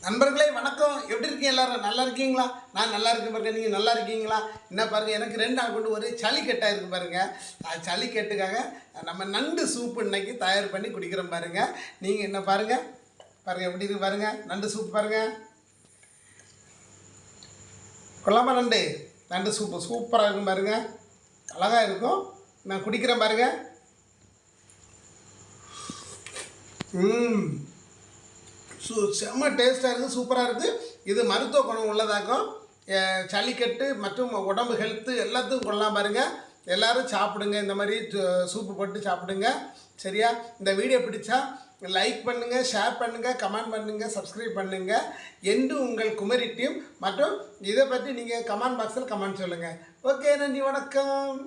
நண்பர்களே வணக்கம். எப்படி இருக்கீங்க? எல்லாரும் நல்லா இருக்கீங்களா? நான் நல்லா இருக்கேன் பாருங்க. நீங்கள் நல்லா இருக்கீங்களா? என்ன பாருங்கள், எனக்கு 2 நாள் கொண்டு ஒரு சளிக்கட்டாக இருக்குது பாருங்கள். சளிக்கட்டுக்காக நம்ம நண்டு சூப்பு இன்னைக்கு தயார் பண்ணி குடிக்கிறோம் பாருங்கள். நீங்கள் என்ன பாருங்கள் எப்படி இருக்கு பாருங்கள். நண்டு சூப் பாருங்கள். கொள்ளாமா நண்டு சூப்பு சூப்பராக இருக்கும் பாருங்கள். அழகாக இருக்கும். நான் குடிக்கிறேன் பாருங்கள். செம்ம டேஸ்ட்டாக இருக்குது, சூப்பராக இருக்குது. இது மருத்துவ குணம் உள்ளதாக்கும். சளிக்கட்டு மற்றும் உடம்பு ஹெல்த்து எல்லாத்துக்கும் கொள்ளலாம் பாருங்கள். எல்லோரும் சாப்பிடுங்க, இந்த மாதிரி சூப்பு போட்டு சாப்பிடுங்க. சரியா? இந்த வீடியோ பிடிச்சா லைக் பண்ணுங்கள், ஷேர் பண்ணுங்கள், கமெண்ட் பண்ணுங்கள், சப்ஸ்கிரைப் பண்ணுங்கள். என்று உங்கள் குமரி டீம். மற்றும் இதை பற்றி நீங்கள் கமெண்ட் பாக்ஸில் கமெண்ட் சொல்லுங்கள். ஓகே, நன்றி, வணக்கம்.